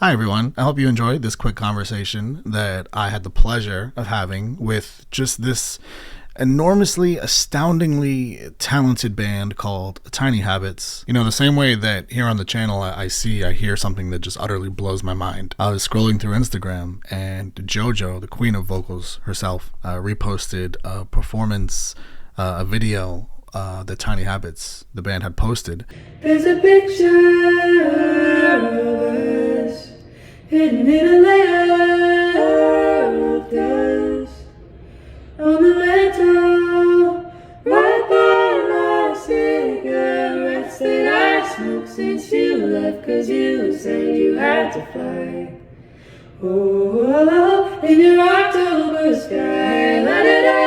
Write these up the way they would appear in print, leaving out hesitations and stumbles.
Hi, everyone. I hope you enjoyed this quick conversation that I had the pleasure of having with just this enormously, astoundingly talented band called Tiny Habits. You know, the same way that here on the channel I hear something that just utterly blows my mind. I was scrolling through Instagram and JoJo, the queen of vocals herself, reposted a performance, a video that Tiny Habits, the band, had posted. There's a picture of us hidden in a layer of dust on the mantle, right by my cigarettes that I smoked since you left, 'cause you said you had to fly. Oh, in your October sky, la da da,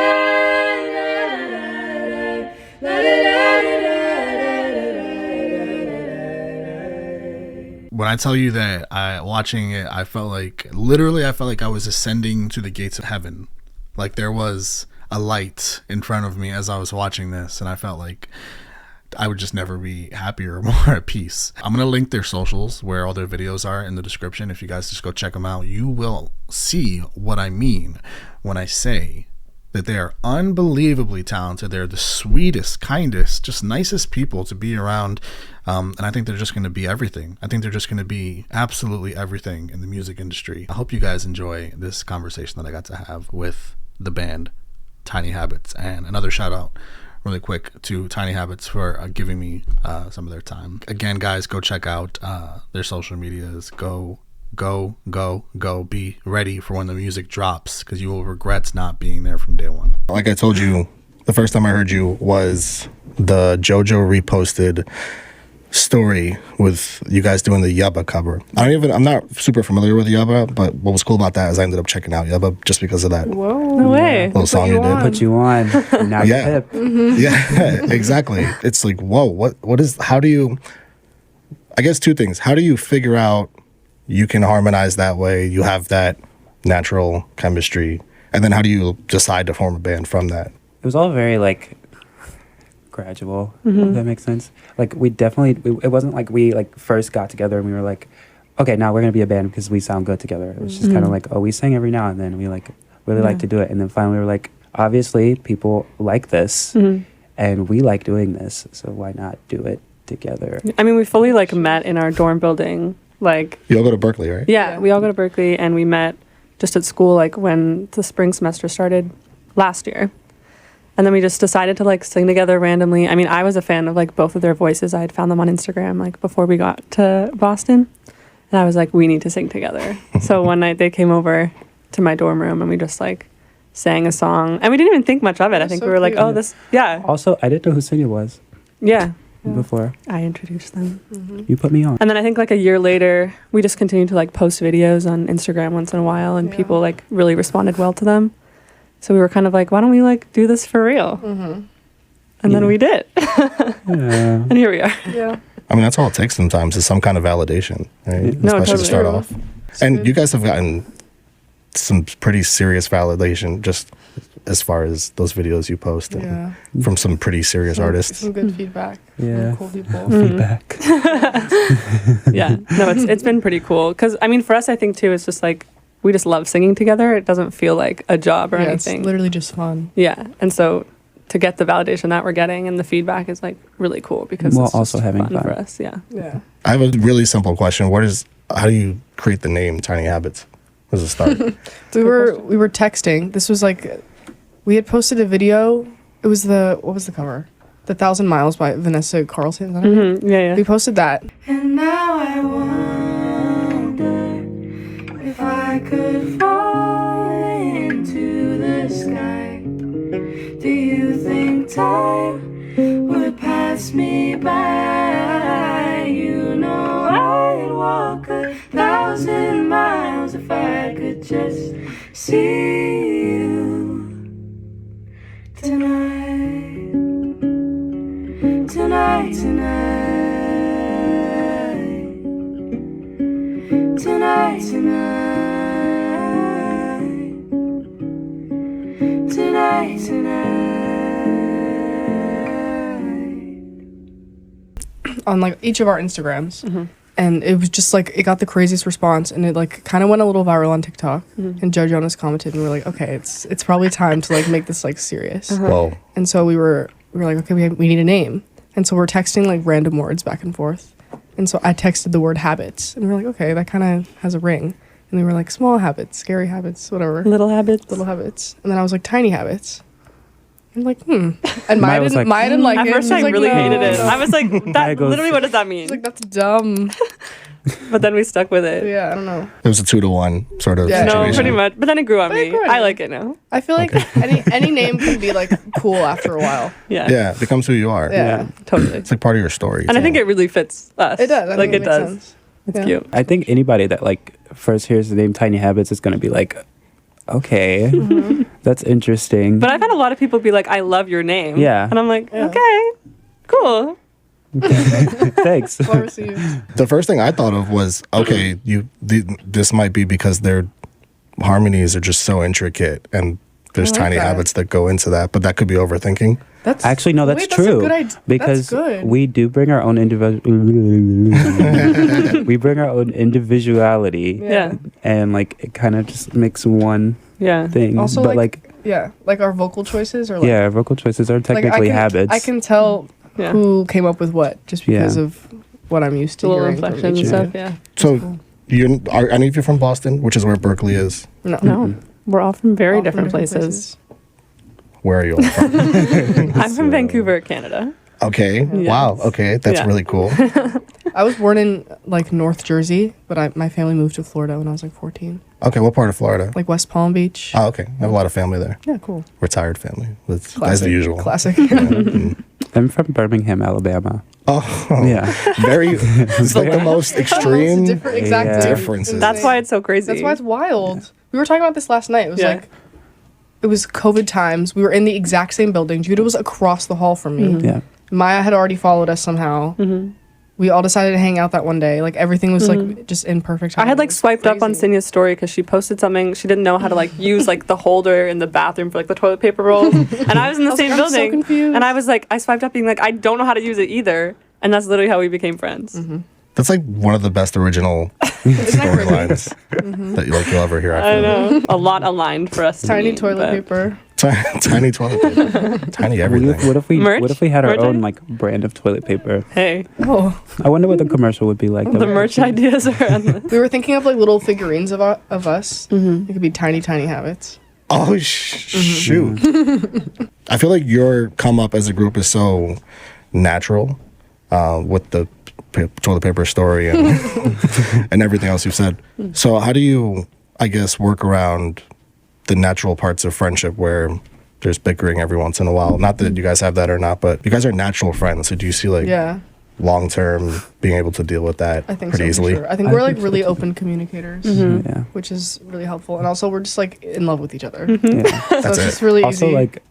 la da da, la da da. When I tell you that watching it, I felt like I was ascending to the gates of heaven. Like there was a light in front of me as I was watching this, and I felt like I would just never be happier or more at peace. I'm going to link their socials where all their videos are in the description. If you guys just go check them out, you will see what I mean when I say that they are unbelievably talented. They're the sweetest, kindest, just nicest people to be around. And I think they're just going to be everything. I think they're just going to be absolutely everything in the music industry. I hope you guys enjoy this conversation that I got to have with the band Tiny Habits. And another shout out really quick to Tiny Habits for giving me some of their time. Again, guys, go check out their social medias. Go. Be ready for when the music drops, because you will regret not being there from day one. Like I told you, the first time I heard you was the JoJo reposted story with you guys doing the Yubba cover. I'm not super familiar with Yubba, but what was cool about that is I ended up checking out Yubba just because of that. Whoa, no way. Little song you did. Put you on. Now you're Yeah. hip. Mm-hmm. Yeah, exactly. It's like, whoa, how do you, I guess two things. How do you figure out you can harmonize that way, you have that natural chemistry, and then how do you decide to form a band from that? It was all very gradual, if that makes sense. Like it wasn't like we first got together and we were like, okay, now we're gonna be a band because we sound good together. It was just kind of like, oh, we sing every now and then, we really like to do it, and then finally we were like, obviously people like this and we like doing this, so why not do it together? I mean, we fully met in our dorm building. You all go to Berkeley, right? Yeah, we all go to Berkeley, and we met just at school when the spring semester started last year. And then we just decided to sing together randomly. I mean, I was a fan of both of their voices. I had found them on Instagram before we got to Boston, and I was like, we need to sing together. So one night they came over to my dorm room and we just sang a song, and we didn't even think much of it. I think we were like, oh, this, yeah. Also, I didn't know who Sonia was. Yeah. Before I introduced them. you put me on. And then I think a year later, we just continued to post videos on Instagram once in a while, and people really responded well to them. So we were kind of why don't we do this for real? And then we did. And here we are. Yeah. I mean, that's all it takes sometimes is some kind of validation, right? No, Especially totally. to start off. And you guys have gotten some pretty serious validation just as far as those videos you post from some pretty serious artists. Some good feedback. Yeah. From cool people. Feedback. Yeah. No, it's been pretty cool. Because, I mean, for us, I think, too, it's just we just love singing together. It doesn't feel like a job or anything. It's literally just fun. Yeah. And so to get the validation that we're getting and the feedback is really cool, because While it's also just having fun fun for us. Yeah. Yeah. I have a really simple question. How do you create the name Tiny Habits? How does it start? We were texting. This was we had posted a video. It was what was the cover? The 1,000 Miles by Vanessa Carlton. Is that her name? Yeah. We posted that. And now I wonder if I could fall into the sky. Do you think time would pass me by? You know I'd walk 1,000 miles if I could just see you tonight. Tonight, tonight, tonight, tonight, tonight, tonight. On each of our Instagrams, And it was just like, it got the craziest response, and it like kind of went a little viral on TikTok. And Joe Jonas commented, and we were like, okay, it's probably time to like make this like serious. Whoa. And so we were like, okay, we need a name. And so we're texting like random words back and forth. And so I texted the word habits, and we were like, okay, that kind of has a ring. And they were like, small habits, scary habits, whatever. Little habits. Little habits. And then I was like, tiny habits. I'm like, And Maya was didn't, like, Maya didn't like At it. first, She was I like, really no. hated it. I was like, that goes- literally, what does that I mean? was like, that's dumb. But then we stuck with it. Yeah, I don't know. It was a 2-to-1 sort of Yeah. No, situation. pretty much. But then it grew on But it me. grew on I you. like it now. I feel like any name can be like cool after a while. Yeah. Yeah, it becomes who you are. Yeah. Totally. It's like part of your story. And I think it really fits us. It does. I Like, think it makes does. sense. It's Yeah. cute. I think anybody that like first hears the name Tiny Habits is gonna be like, okay, that's interesting. But I've had a lot of people be like, I love your name. Yeah. And I'm like, Yeah. okay, cool. Thanks. Well received. the first thing I thought of was, okay, this might be because their harmonies are just so intricate, and there's I like tiny that. habits that go into that, but that could be overthinking. That's Actually, no, that's wait, true. That's a good idea. Because that's good. we do bring our own we bring our own individuality, Yeah. and like it kind of just makes one Yeah. thing. Also, but like our vocal choices are like yeah, vocal choices are like, technically I can, habits. I can tell Yeah. who came up with what just because Yeah. of what I'm used to Little hearing from inflections each and other. stuff. Yeah. So, are any of you from Boston, which is where Berkeley is? No, No. We're all from very All from different places. Where are you all from? I'm from Vancouver, Canada. Okay. Wow. Okay. That's Yeah. really cool. I was born in like North Jersey, but my family moved to Florida when I was like 14, Okay. What part of Florida? like West Palm Beach. Oh, okay. I have a lot of family there. Yeah, cool. Retired family. That's as Classic. the usual. Classic. I'm from Birmingham, Alabama. Oh, Yeah. very. It's like the most extreme. It's different, exactly. Yeah. Differences. That's why it's so crazy. That's why it's wild. We were talking about this last night. It was Yeah. like, it was COVID times. We were in the exact same building. Judah was across the hall from me. Yeah. Maya had already followed us somehow. We all decided to hang out that one day. Like everything was like just in perfect time. I had It like was swiped up on crazy. Sinya's story because she posted something. She didn't know how to like use like the holder in the bathroom for like the toilet paper rolls. And I was in the was same like, I'm so building. confused. And I was like, I swiped up being like, I don't know how to use it either. And that's literally how we became friends. That's like one of the best original storylines that you'll ever hear. I know. A lot aligned for us. to Tiny meet, toilet but- paper. Tiny toilet paper. Tiny everything. What if we Merch? What if we had our Merch own idea? like brand of toilet paper? Hey, Oh, I wonder what the commercial would be like. the merch ideas are on the. we were thinking of like little figurines of us. It could be tiny habits. Oh shoot! I feel like your come up as a group is so natural, with the toilet paper story and and everything else you've said. So how do you, I guess, work around the natural parts of friendship where there's bickering every once in a while? Not that you guys have that or not, but you guys are natural friends. So do you see like Yeah, long term being able to deal with that I think pretty so. For easily? sure. I think we're like really open communicators, Yeah. which is really helpful. And also, we're just like in love with each other. Yeah. So That's it's it. just really Also, easy. like,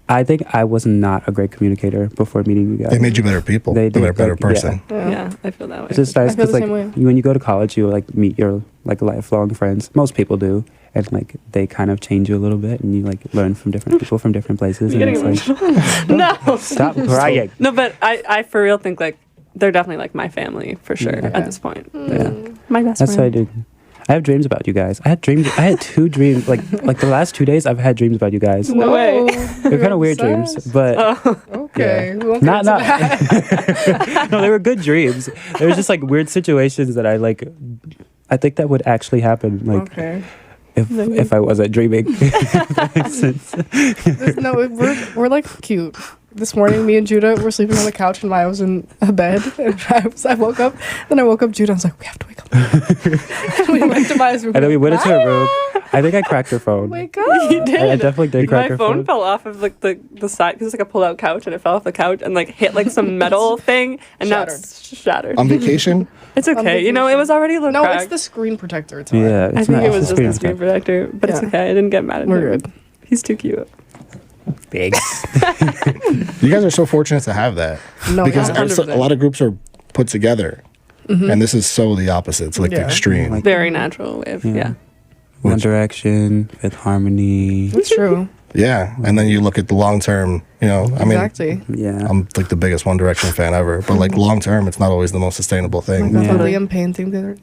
I think I was not a great communicator before meeting you guys. They made you better people. They They made a did, better like, yeah. person. Yeah, I feel that way. It's just nice I feel because the like same way. when you go to college, you like meet your like lifelong friends. Most people do, and like they kind of change you a little bit, and you like learn from different people from different places. You're And getting it's like, emotional. No. stop crying. No, but I for real think like they're definitely like my family for sure Yeah. at this point. Yeah, My best that's what I friend. do. I have dreams about you guys. I had dreams. I had 2 dreams. Like the last 2 days, I've had dreams about you guys. No way. They're kind of weird dreams, but Okay. Yeah. We won't not get not. into that. No, they were good dreams. There was just like weird situations that I like. I think that would actually happen. Like Okay. if I wasn't dreaming. If that makes sense. No, we're like cute. This morning, me and Judah were sleeping on the couch, and Maya was in a bed. And I woke up. Then I woke up Judah. I was like, we have to wake up. And we went to Maya's room. And then we went into her room. I think I cracked her phone. Wake up. You did. I definitely did crack My her phone phone. fell off of like the side because it's like a pull-out couch and it fell off the couch and like hit like some metal thing and now it's shattered. On vacation? It's okay. You know, it was already a little No, cracked. it's the screen protector. It's fine. Yeah, I it's think not. it was it's just the screen screen protector. protector, but it's Yeah. okay. I didn't get mad at We're him. good. He's too cute. Thanks. You guys are so fortunate to have that. No, Because yeah. a lot of groups are put together. And this is so the opposite. It's like the Yeah. extreme. Very natural way of yeah. One Direction, Fifth Harmony. It's true. Yeah, and then you look at the long term. I mean, Exactly. Yeah. I'm like the biggest One Direction fan ever, but like long term, it's not always the most sustainable thing. Like the Yeah. Liam Payne thing the other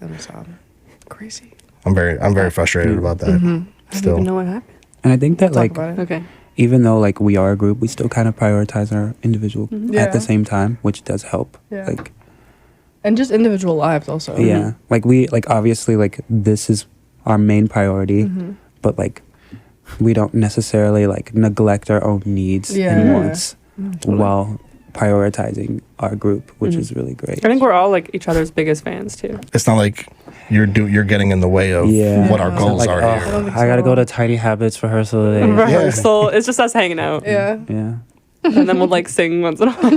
crazy. I'm very frustrated about that. I don't Still, even know what happened. And I think that Talk like about it. Okay. even though like we are a group, we still kind of prioritize our individual Yeah. at the same time, which does help. Yeah. Like And just individual lives also. yeah, like we like obviously like this is our main priority, but like we don't necessarily like neglect our own needs Yeah. and wants Totally. while prioritizing our group, which is really great. I think we're all like each other's biggest fans too. it's not like you're getting in the way of Yeah. what our Yeah. goals Like, are oh, I here. don't think I gotta so. go to Tiny Habits rehearsal today. Rehearsal. It's just us hanging out. Yeah. Yeah. And then we'll like sing once in a while.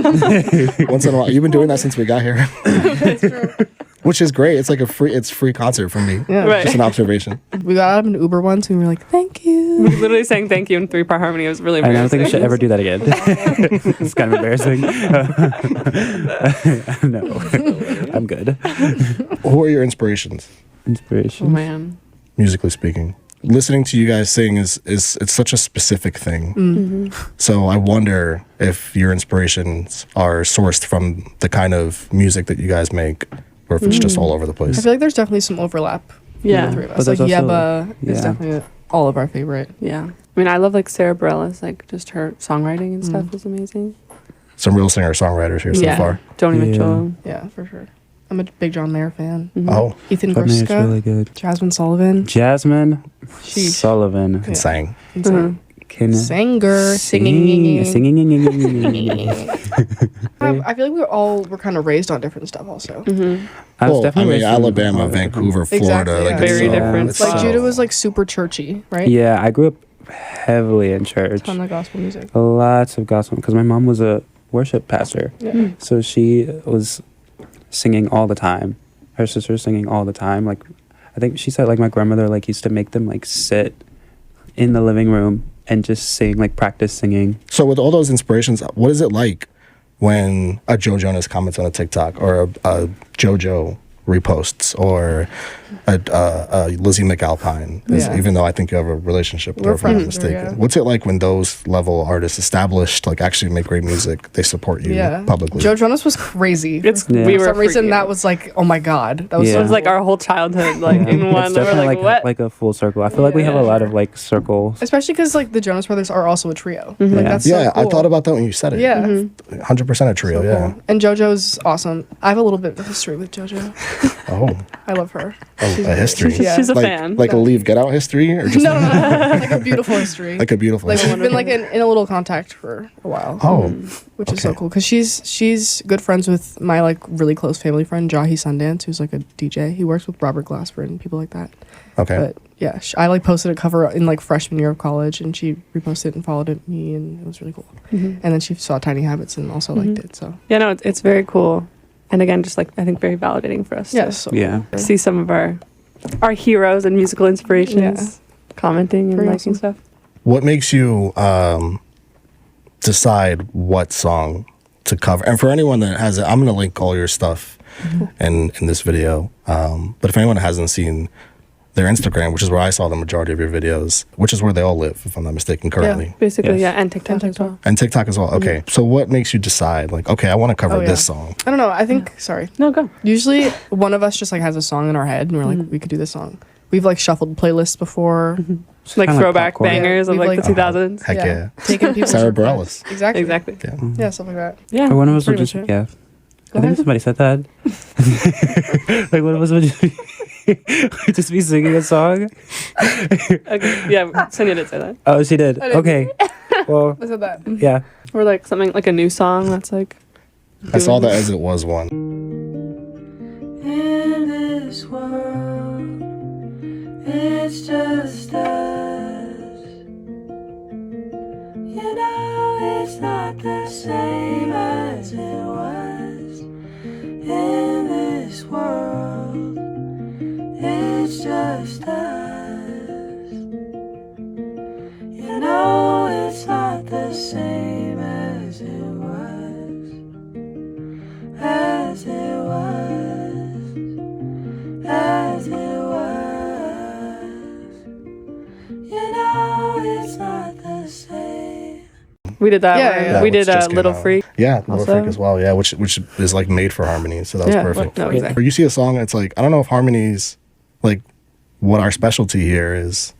Once in a while, you've been doing that since we got here, which is great. It's like it's free concert for me. Yeah. Right. Just an observation. We got out of an Uber once and we were like, thank you. We literally sang thank you in 3-part harmony. It was really I don't embarrassing. think we should ever do that again. It's kind of embarrassing. No, I'm good. Who are your inspirations, Oh Inspiration. man. musically speaking? Listening to you guys sing is it's such a specific thing. So I wonder if your inspirations are sourced from the kind of music that you guys make, or if it's just all over the I place. feel like there's definitely some overlap. Yeah. The three of But us. Like there's also- Yeba is yeah. definitely all of our favorite. Yeah. I mean, I love like Sarah Bareilles, like just her songwriting and stuff is amazing. Some real singer songwriters here yeah. so far. Joni Yeah. Mitchell. Yeah, for sure. I'm a big John Mayer fan. Oh, Ethan But man, it's Gorska, really good. Jasmine Sullivan. Jasmine Sheesh. Sullivan. can sang. Insane. Can Singer, singing. I feel like we're kind of raised on different stuff also. I was Well, I definitely mean, raised in Alabama, all different- Vancouver, Florida. Exactly, like yeah. it's Very so- different. it's Like so- Judah was like super churchy, right? Yeah, I grew up heavily in church. Ton of gospel music. Lots of gospel because my mom was a worship pastor, Yeah. so she was singing all the time. Her sister was singing all the time. Like, I think she said like my grandmother like used to make them like sit in the living room and just sing, like practice singing. So with all those inspirations, what is it like when a Joe Jonas comments on a TikTok, or a JoJo reposts, or a Lizzy McAlpine? Yeah. Even though I think you have a relationship with We're her, if I'm not friends with her, mistaken. yeah. What's it like when those level artists, established, like actually make great music, they support you Yeah. publicly? Joe Jonas was crazy. It's Yeah. we For were some reason freaking that out. was like, oh my god, that was Yeah. It so was like our whole childhood, like in one. It's We're definitely like, what? like a full circle. I feel like we have a lot of like circles. especially because like the Jonas Brothers are also a trio. Like Yeah. that's yeah, so cool. I thought about that when you said it. yeah. 100% a trio, So yeah. cool. And JoJo's awesome. I have a little bit of history with JoJo. Oh, I love her. a history. Yeah. She's a like, fan. Like a Leave Get Out history, or just No, like a beautiful history. like a beautiful Like history? we've been like in a little contact for a while. Oh, Which is so okay. cool because she's good friends with my like really close family friend Jahi Sundance, who's like a DJ. He works with Robert Glasper and people like that. okay. But yeah, I like posted a cover in like freshman year of college, and she reposted it and followed me, and it was really cool. And then she saw Tiny Habits and also liked it. So Yeah, no, it's very cool. And again, just like I think very validating for us. yeah, to so Yeah. see some of our heroes and musical inspirations commenting and Very liking awesome. stuff. What makes you decide what song to cover? And for anyone that has it, I'm going to link all your stuff in this video. But if anyone hasn't seen their Instagram, which is where I saw the majority of your videos, which is where they all live, if I'm not mistaken, currently. Basically, Yes. yeah, and TikTok And as well. And TikTok as well. Okay. So what makes you decide, like, okay, I want to cover Oh, yeah. this song? I don't know. I think sorry. No, go. Usually one of us just like has a song in our head, and we're like, we could do this song. We've like shuffled playlists before. Like kinda like throwback popcorn. bangers Yeah, of we've, like the like, 2000s. Heck yeah. Taking people's Sarah requests. Bareilles. Exactly. Exactly. Yeah. Yeah, stuff like that. Yeah. Or one of us would pretty just, much it. yeah. I ahead. think somebody said that. Like one of us would just be, would just be singing a song. Okay, yeah, Sonia did say that. Oh, she did. I didn't. Okay. Well, I said that. yeah. Or like something like a new song that's like. I saw the As It Was one. In this world, it's just us. You know, it's not the same as it was. In this world, it's just us. You know, it's not the same as it was. As it was, as it was. You know, it's not the same. We did that. Yeah, one. yeah. We which did just came Little out. Freak. Yeah, Little Also. Freak as well. Yeah, which is like made for harmony, so that was Yeah, perfect. No, exactly. Or you see a song and it's like, I don't know if harmonies, like what our specialty here is,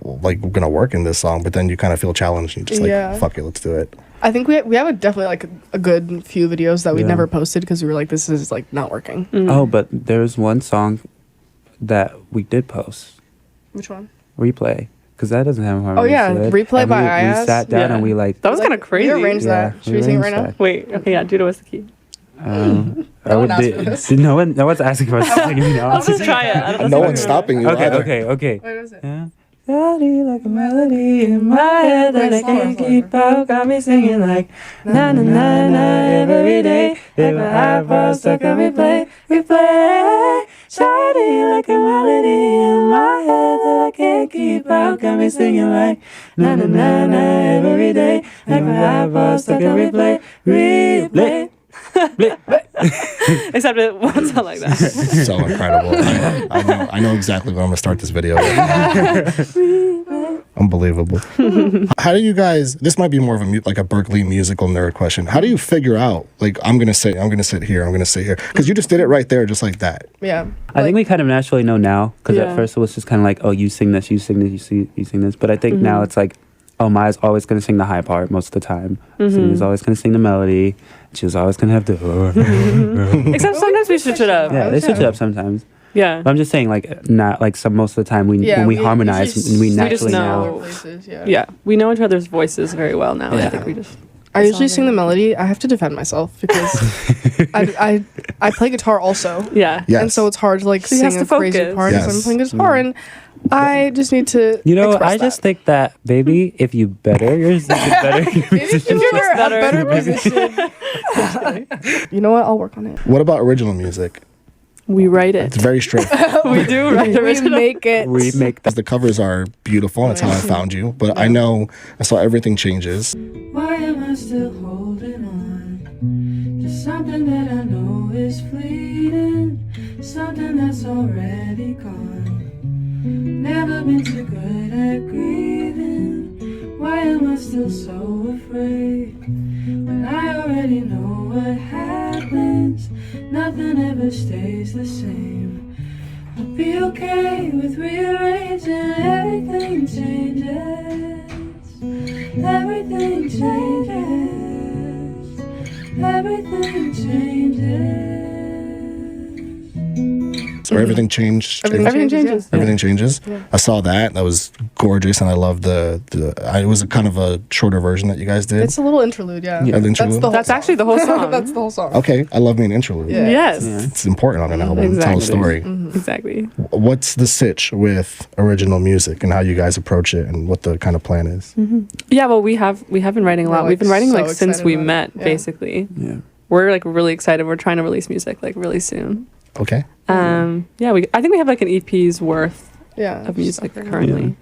like gonna work in this song, but then you kind of feel challenged and you just like, Yeah. fuck it, let's do it. I think we have definitely like a good few videos that we Yeah. never posted because we were like, this is like not working. Oh, but there's one song that we did post, Which one? Replay, because that doesn't have harmony. yeah, Replay and by we Ayaz. sat down Yeah. and we like. That was kind of crazy. We arranged that. Should we sing it right now? arranged Wait. Okay. Yeah. Judah, what's the key? that. No one asked for this. No one's asking for us to sing it. Let's just try it. I don't No know. one's stopping you. Okay, either. okay. What is it? Yeah. Melody like a melody in my head that I can't keep out. Got me singing like na na na na every day. If my iPod stuck on replay, replay. Shawty like a melody in my head that I can't keep out. Got me singing like na na na na every day. If my iPod stuck on replay, replay. Except it won't sound like that. So incredible. I know exactly what I'm gonna start this video with. Unbelievable. How do you guys? This might be more of like a Berkeley musical nerd question. How do you figure out like I'm gonna sit here, because you just did it right there, just like that. Yeah. I think we kind of naturally know now, because Yeah. at first it was just kind of like, oh, you sing this, you sing this, you sing this. But I think now it's like, oh, Maya's always going to sing the high part most of the time. Cindy's always going to sing the melody. She's always going to have the... Except sometimes we switch it up. Yeah, they switch it up sometimes. Yeah. But I'm just saying, like, not like most of the time when we harmonize, we just naturally know. know. Places, yeah. Yeah. We know each other's voices very well now. Yeah. I think we just. I usually sing the melody. I have to defend myself because I play guitar also. Yeah. Yes. And so it's hard to like She has sing to a crazy focus. part Yes. because I'm playing guitar and I just need to. You know, express I just that. think that, baby, if you better your better your Maybe if you were a better. better musician. You know what? I'll work on it. What about original music? We write It's it. very straight. We do write We original. make it. we make As the covers are beautiful, and that's how I found you. But I know I saw Everything Changes. Why am I still holding on to something that I know is fleeting, something that's already gone? Never been too good at grieving. Why am I still so afraid when I already know what happens? Nothing ever stays the same. I'll be okay with rearranging. Everything changes. Everything changes. Everything changes. So everything changed. Everything changes. Everything changes. I saw that. That was gorgeous, and I loved it was a kind of a shorter version that you guys did. It's a little interlude, yeah. An interlude? That's the whole That's song. actually the whole song. That's the whole song. Okay, I love me an interlude. Yeah. Yes. It's important on an album. Tell a Exactly. story. Exactly. What's the sitch with original music and how you guys approach it and what the kind of plan is? Yeah. Well, we have been writing a We're, lot. like, We've been writing so like since excited we about it. met, Yeah. basically. Yeah. We're like really excited. We're trying to release music like really soon. Okay. Yeah. I think we have like an EP's worth Yeah. of music currently.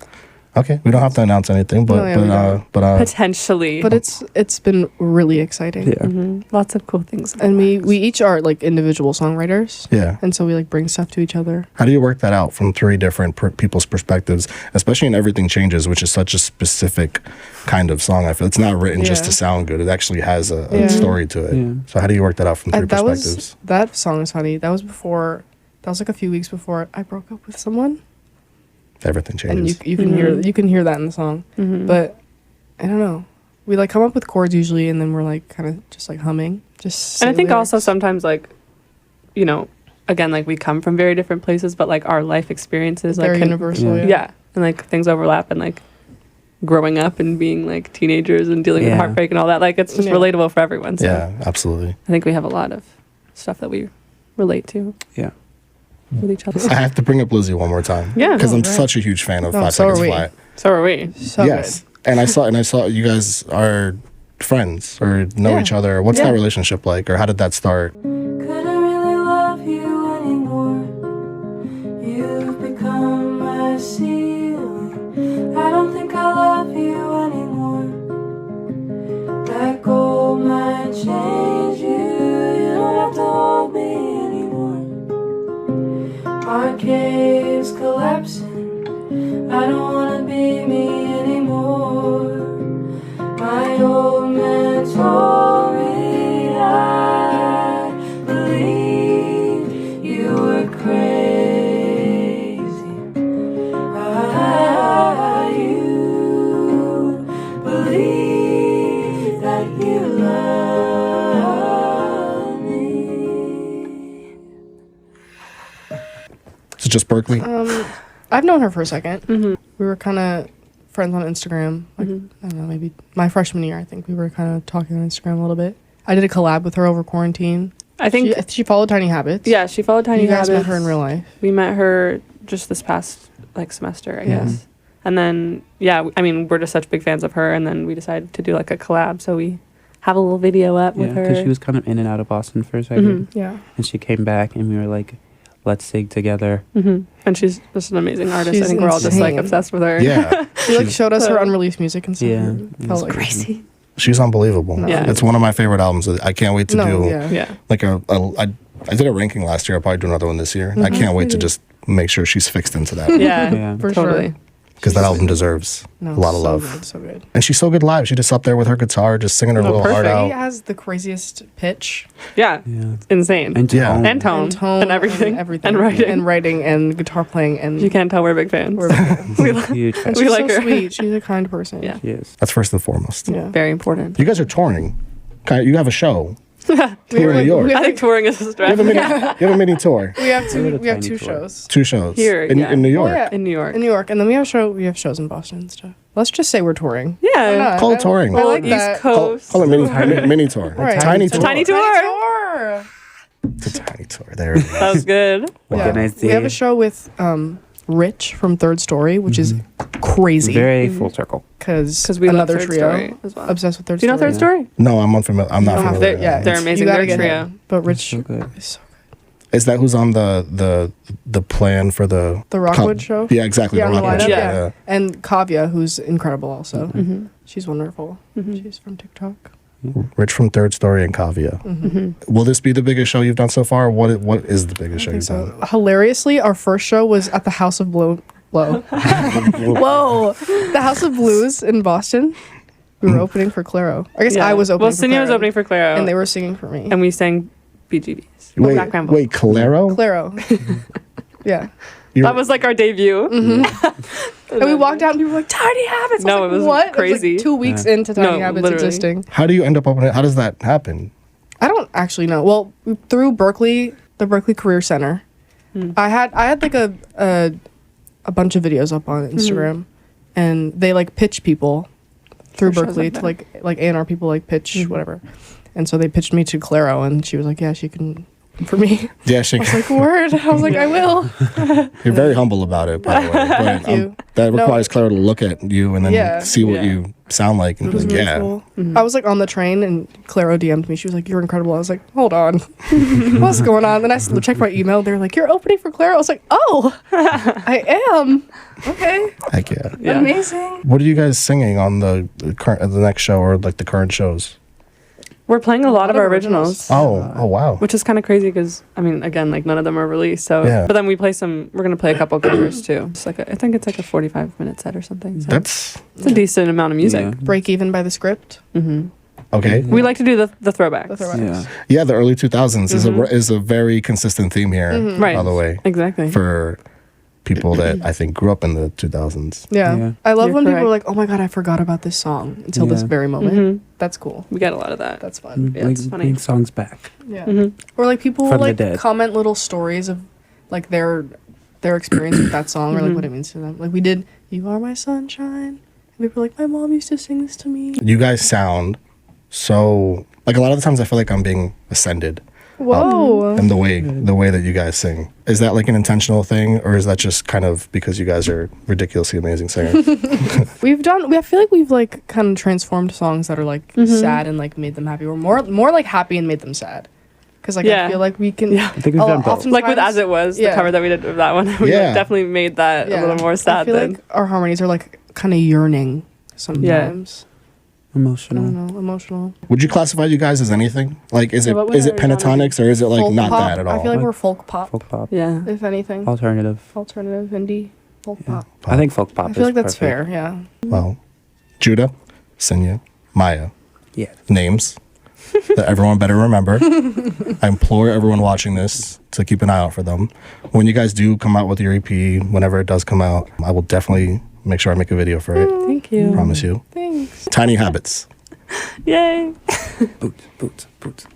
Okay. We don't have to announce anything, but No, yeah, we don't. Potentially. But it's been really exciting. Yeah. Lots of cool things. And we each are like individual songwriters. yeah. And so we like bring stuff to each other. How do you work that out from three different people's perspectives, especially in Everything Changes, which is such a specific kind of song? I feel it's not written just Yeah. to sound good. It actually has a Yeah. story to it. Yeah. So how do you work that out from three That perspectives? that song is funny. That was like a few weeks before I broke up with someone. Everything And Changes. you can hear that in the song. But I don't know. We like come up with chords usually and then we're like kind of just like humming. Just And I sing think also lyrics. sometimes like, you know, again, like we come from very different places, but like our life experiences like very can- universal. Yeah. Yeah. And like things overlap and like growing up and being like teenagers and dealing with Yeah. heartbreak and all that. Like it's just Yeah. relatable for everyone. So Yeah, absolutely. I think we have a lot of stuff that we relate to Yeah. with each other. I have to bring up Lizzy one more time. Yeah. Because I'm right. such a huge fan of No, 5 so are Seconds we. Flat. So are we. So Yes. And I saw you guys are friends or know Yeah. each other. What's Yeah. that relationship like, or how did that start? Could I really love you anymore? You've become my ceiling. I don't think I love you anymore. That gold might change you. You don't have to hold me anymore. Our cave's collapsing. I don't wanna be me anymore. My it just Berkeley? I've known her for a second. We were kind of friends on Instagram. Like, I don't know, maybe my freshman year, I think. We were kind of talking on Instagram a little bit. I did a collab with her over quarantine. I think She followed Tiny Habits. yeah, she followed Tiny You guys Habits. met her in real life. We met her just this past like semester, I guess. And then I mean, we're just such big fans of her, and then we decided to do like a collab, so we have a little video up with her. because she was kind of in and out of Boston for a second, Yeah. and she came back, and we were like, let's sing together. And she's just an amazing artist. She's I think we're all just like insane. obsessed with her. Yeah. She like showed us her unreleased music and stuff. Yeah. and It felt was like Crazy. She's unbelievable. No. Yeah. It's one of my favorite albums. I can't wait to do Yeah. like I did a ranking last year. I'll probably do another one this year. I can't wait to just make sure she's fixed into that Yeah. Yeah. For totally. sure. because that album deserves No, a lot of so love. Good, so good. And she's so good live. She just up there with her guitar, just singing her little heart She out. has the craziest pitch Yeah. Yeah. Insane. And Yeah. tone. And tone. and tone And everything. everything And writing. and guitar playing and You can't tell we're big fans. we're fans. we like Huge fan. And We she's like so her. sweet. She's a kind person. Yeah. Yes. That's first and foremost. Yeah. very important. You guys are touring. You have a show. Tour in New York. I think touring is a You stretch. have a mini tour. We have two. little We have tiny two tour. shows Two shows Here, in, yeah. in New York. Oh, yeah. In New York. in New York, and then we have shows in Boston and stuff. Let's just say we're touring. Why Yeah. not? Call it touring. I Well, like East that. Coast. Call it mini tour. Right. Tiny A tour. tiny tour. Tour. It's a tiny tour. There it is. That was good. Like Yeah. a nice We have day. a show with Rich from Third Story, which is crazy Very full circle. because we love another Third trio Story as well. obsessed with Third Do you know Story. Third Story? No, I'm unfamiliar. I'm not No, familiar. they're- with yeah, that. They're You amazing. gotta They're a get trio. him. But Rich So good. is so Is that who's on the plan for the The Rockwood show? Yeah, exactly. Yeah, the on the Rockwood lineup, show. yeah. Yeah. and Kavya, who's incredible also. Mm-hmm. She's wonderful. She's from TikTok. Rich from Third Story and Kavya. Will this be the biggest show you've done so far? What is the biggest show you've done? Hilariously, our first show was at the House of Blow. Whoa. The House of Blues in Boston. We were opening for Claro. I guess I was opening Well, for Cinia was Claro, opening for Claro. and they were singing for me. and we sang BGBs. Background vocals. Wait, Calero? Claro. Yeah. That was like our debut. And we walked out and people were like, Tiny Habits. I No, like, it was what? It crazy. was like 2 weeks into Tiny No, Habits literally. existing. How do you end up opening? How does that happen? I don't actually know. Well, through Berkeley, the Berkeley Career Center, I had like a bunch of videos up on Instagram, and they like pitch people through For shows Berkeley like to like A&R people like pitch whatever, and so they pitched me to Claro, and she was like, yeah, she can for me. Yeah, she, I was like, word. I was like, I will. you're very humble about it, by the way. But, Thank you. that No. requires Claire to look at you and then Yeah. see what Yeah. you sound like. And It be was like, really yeah. cool. I was like on the train and Claro DM'd me. She was like, "You're incredible." I was like, "Hold on, what's going on?" Then I checked my email. They're like, "You're opening for Claro." I was like, "Oh, I am." Okay, Heck yeah. Yeah. amazing. What are you guys singing on the current, the next show or like the current shows? We're playing a lot of our originals. Oh wow. Which is kind of crazy because, I mean, again, like none of them are released. So, Yeah. but then we're going to play a couple covers too. It's like, I think it's like a 45-minute set or something. So That's it's a decent amount of music. Yeah. Break even by the script. okay. We like to do the throwbacks. The throwbacks. Yeah. Yeah, the early 2000s is a very consistent theme here, Right. by the way, Exactly. for people that I think grew up in the 2000s. Yeah. Yeah. I love You're when people correct. are like, "Oh my god, I forgot about this song" until this Yeah. very moment. Mhm. That's cool. We get a lot of that. That's fun. Yeah, it's funny. Bring songs back. Yeah. Or like people will From the like dead. comment little stories of like their experience with that song or like what it means to them. Like we did "You Are My Sunshine." And people were like, "My mom used to sing this to me." You guys sound so like a lot of the times I feel like I'm being ascended Whoa. in the way that you guys sing. Is that like an intentional thing, or is that just kind of because you guys are ridiculously amazing singers? I feel like we've like kind of transformed songs that are like sad and like made them happy, or more like happy and made them sad. Because like Yeah. I feel like we can. Yeah. I think we've done both. Like with As It Was, the Yeah. cover that we did of that one, we Yeah. definitely made that a little more I sad feel than. like our harmonies are like kind of yearning sometimes. I Emotional. don't know, emotional. Would you classify you guys as anything? Like, is Yeah, it what would is it our genre be? pentatonics or is it like Folk not pop. that at all? I feel like we're folk pop, Folk pop. Yeah. if anything. Alternative. Alternative indie folk Yeah. pop. I think folk pop I feel is like that's perfect. fair. Yeah. Well, Judah, Cinia, Maya, Yeah. names that everyone better remember. I implore everyone watching this to keep an eye out for them. When you guys do come out with your EP, whenever it does come out, I will definitely make sure I make a video for it. Thank you. Promise you. Thanks. Tiny Habits. Yay. Boots, boots, boots.